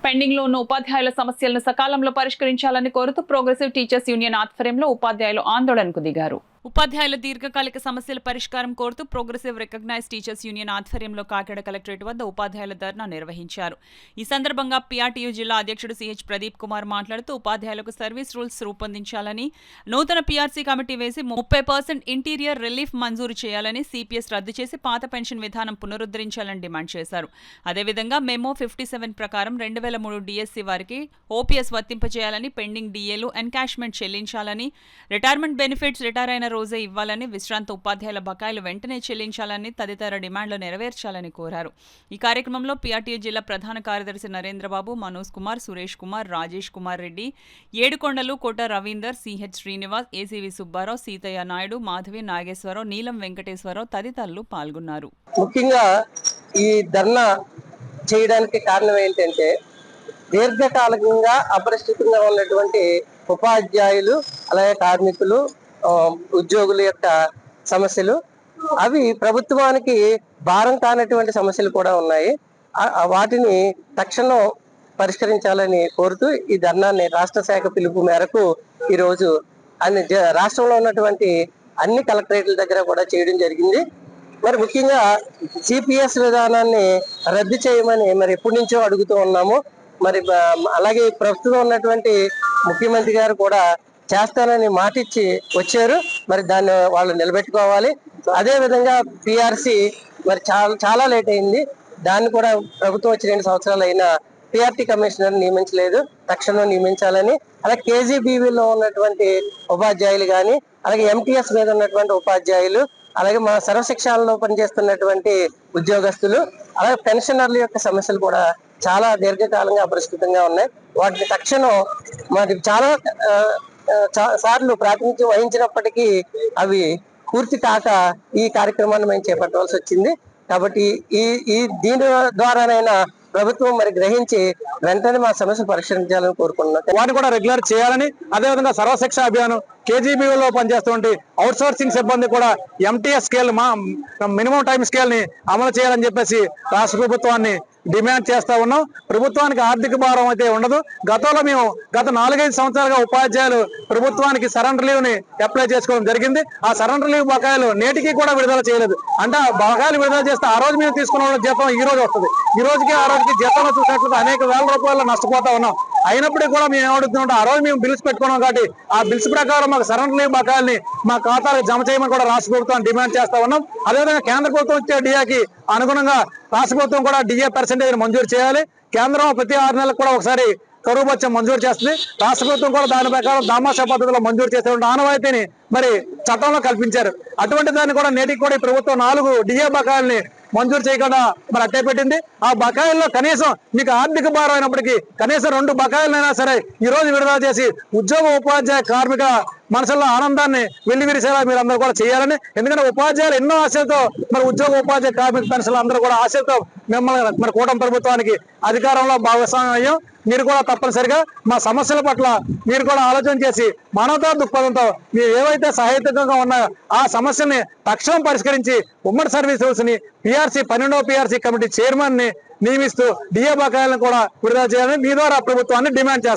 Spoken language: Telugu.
పెండింగ్ లో ఉన్న ఉపాధ్యాయుల సమస్యలను సకాలంలో పరిష్కరించాలని కోరుతూ ప్రోగ్రెసివ్ టీచర్స్ యూనియన్ ఆధ్వర్యంలో ఉపాధ్యాయులు ఆందోళనకు దిగారు. ఉపాధ్యాయుల దీర్ఘకాలిక సమస్యల పరిష్కారం కోరుతూ ప్రోగ్రెసివ్ రికగ్నైజ్డ్ టీచర్స్ యూనియన్ ఆధ్వర్యంలో కాకినాడ కలెక్టరేట్ వద్ద ఉపాధ్యాయుల ధర్నా నిర్వహించారు. ఈ సందర్భంగా పిఆర్టీయూ జిల్లా అధ్యక్షుడు సిహెచ్ ప్రదీప్ కుమార్ మాట్లాడుతూ ఉపాధ్యాయులకు సర్వీస్ రూల్స్ రూపొందించాలని, నూతన పీఆర్సీ కమిటీ వేసి 30% ఇంటీరియర్ రిలీఫ్ మంజూరు చేయాలని, సిపిఎస్ రద్దు చేసి పాత పెన్షన్ విధానం పునరుద్ధరించాలని డిమాండ్ చేశారు. అదేవిధంగా మెమో 57 ప్రకారం 2003 డిఎస్సీ వారికి ఓపీఎస్ వర్తింపజేయాలని, పెండింగ్ డిఏలు ఎన్కాష్మెంట్ చెల్లించాలని, రిటైర్మెంట్ బెనిఫిట్స్ రిటైర్ అయిన రోజే ఇవ్వాలని, విశ్రాంత ఉపాధ్యాయుల బకాయిలు వెంటనే చెల్లించాలని తదితర డిమాండ్లు నెరవేర్చాలని కోరారు. ఈ కార్యక్రమంలో పిఆర్టీయూ జిల్లా ప్రధాన కార్యదర్శి నరేంద్రబాబు, మనోజ్ కుమార్, సురేష్ కుమార్, రాజేష్ కుమార్ రెడ్డి, ఏడుకొండలు, కోట రవీందర్, సిహెచ్ శ్రీనివాస్, ఏసీవి సుబ్బారావు, సీతయ్య నాయుడు, మాధవి నాగేశ్వరరావు, నీలం వెంకటేశ్వరరావు తదితరులు పాల్గొన్నారు. ముఖ్యంగా ఈ ధర్నా చేయడానికి కారణం ఏంటంటే, దీర్ఘకాలికంగా అపరిష్కృతంగా ఉన్నటువంటి ఉపాధ్యాయులు, అలాగే కార్మికులు, ఉద్యోగుల యొక్క సమస్యలు, అవి ప్రభుత్వానికి భారం కానటువంటి సమస్యలు కూడా ఉన్నాయి. వాటిని తక్షణం పరిష్కరించాలని కోరుతూ ఈ ధర్నాన్ని రాష్ట్ర శాఖ పిలుపు మేరకు ఈరోజు రాష్ట్రంలో ఉన్నటువంటి అన్ని కలెక్టరేట్ల దగ్గర కూడా చేయడం జరిగింది. మరి ముఖ్యంగా సిపిఎస్ విధానాన్ని రద్దు చేయమని మరి ఎప్పటి నుంచో అడుగుతూ ఉన్నాము. మరి అలాగే ప్రస్తుతం ఉన్నటువంటి ముఖ్యమంత్రి గారు కూడా చేస్తానని మాటిచ్చి వచ్చారు. మరి దాన్ని వాళ్ళు నిలబెట్టుకోవాలి. అదే విధంగా పిఆర్సీ మరి చాలా లేట్ అయింది. దాన్ని కూడా ప్రభుత్వం వచ్చి 2 సంవత్సరాలు అయినా పిఆర్టీ కమిషనర్ నియమించలేదు. తక్షణం నియమించాలని, అలాగే కేజీబీవీలో ఉన్నటువంటి ఉపాధ్యాయులు కానీ, అలాగే ఎంటీఎస్ మీద ఉన్నటువంటి ఉపాధ్యాయులు, అలాగే మన సర్వశిక్షణలో పనిచేస్తున్నటువంటి ఉద్యోగస్తులు, అలాగే పెన్షనర్ల యొక్క సమస్యలు కూడా చాలా దీర్ఘకాలంగా అపరిష్కృతంగా ఉన్నాయి. వాటిని తక్షణం మరి చాలా సార్లు ప్రాతినిధ్యం వహించినప్పటికీ అవి పూర్తి కాక ఈ కార్యక్రమాన్ని మేము చేపట్టవలసి వచ్చింది. కాబట్టి దీని ద్వారానైనా ప్రభుత్వం మరి గ్రహించి వెంటనే మా సమస్యలు పరిష్కరించాలని కోరుకుంటున్నాం. వాటిని కూడా రెగ్యులర్ చేయాలని, అదేవిధంగా సర్వశిక్ష అభియానం కేజీబీలో పనిచేస్తుంటే అవుట్ సోర్సింగ్ సిబ్బంది కూడా MTS scale minimum time scale ని అమలు చేయాలని చెప్పేసి రాష్ట్ర ప్రభుత్వాన్ని డిమాండ్ చేస్తా ఉన్నాం. ప్రభుత్వానికి ఆర్థిక భారం అయితే ఉండదు. గతంలో మేము గత 4-5 సంవత్సరాలుగా ఉపాధ్యాయులు ప్రభుత్వానికి సరెండర్ లీవ్ ని అప్లై చేసుకోవడం జరిగింది. ఆ సరెండర్ లీవ్ బకాయిలు నేటికి కూడా విడుదల చేయలేదు. అంటే ఆ బకాయిలు విడుదల చేస్తే ఆ రోజు మేము తీసుకున్న జీతం ఈ రోజు వస్తుంది. ఈ రోజుకి ఆ రోజుకి జీతంలో చూసినట్లయితే అనేక వేల రూపాయలు నష్టపోతా ఉన్నాం. అయినప్పటికీ కూడా మేము ఏమడుగుతుంటే, ఆ రోజు మేము బిల్స్ పెట్టుకున్నాం కాబట్టి ఆ బిల్స్ ప్రకారం మాకు సరెండర్ లీవ్ బకాయిల్ని మా ఖాతాలకు జమ చేయమని కూడా రాష్ట్ర ప్రభుత్వాన్ని డిమాండ్ చేస్తా ఉన్నాం. అదేవిధంగా కేంద్ర ప్రభుత్వం ఇచ్చే డిఏకి అనుగుణంగా రాష్ట్ర ప్రభుత్వం కూడా డిఏ పర్సెంటేజ్ మంజూరు చేయాలి. కేంద్రం ప్రతి 6 నెలలకు కూడా ఒకసారి కరువు భత్యం మంజూరు చేస్తుంది. రాష్ట్ర ప్రభుత్వం కూడా దాని ప్రకారం దామాషా పద్ధతిలో మంజూరు చేసేటువంటి ఆనవాయితీని మరి చట్టంలో కల్పించారు. అటువంటి దాన్ని కూడా నేటికి కూడా ఈ ప్రభుత్వం 4 డిఏ బకాయిల్ని మంజూరు చేయకుండా మరి అట్టే పెట్టింది. ఆ బకాయిల్లో కనీసం మీకు ఆర్థిక భారం అయినప్పటికీ కనీసం 2 బకాయిలైనా సరే ఈ రోజు విడుదల చేసి ఉద్యోగ ఉపాధ్యాయ కార్మిక మనసుల్లో ఆనందాన్ని వెల్లివిరిసేలా మీరు అందరూ కూడా చేయాలని. ఎందుకంటే ఉపాధ్యాయులు ఎన్నో ఆశలతో మరి ఉద్యోగ ఉపాధ్యాయ కార్మిక పెన్షన్లు అందరూ కూడా ఆశలతో మిమ్మల్ని మరి కూటమి ప్రభుత్వానికి అధికారంలో భాగస్వామ్యం. మీరు కూడా తప్పనిసరిగా మా సమస్యల పట్ల మీరు కూడా ఆలోచన చేసి మానవతా దృక్పథంతో మీరు ఏవైతే సహాయకంగా ఉన్నాయో ఆ సమస్యని తక్షణం పరిష్కరించి ఉమ్మడి సర్వీస్ రూల్స్ ని పిఆర్సీ 12వ పిఆర్సీ కమిటీ చైర్మన్ ని నియమిస్తూ డిఏ బకాయిలను కూడా విడుదల చేయాలని మీ ద్వారా ప్రభుత్వాన్ని డిమాండ్ చేస్తాం.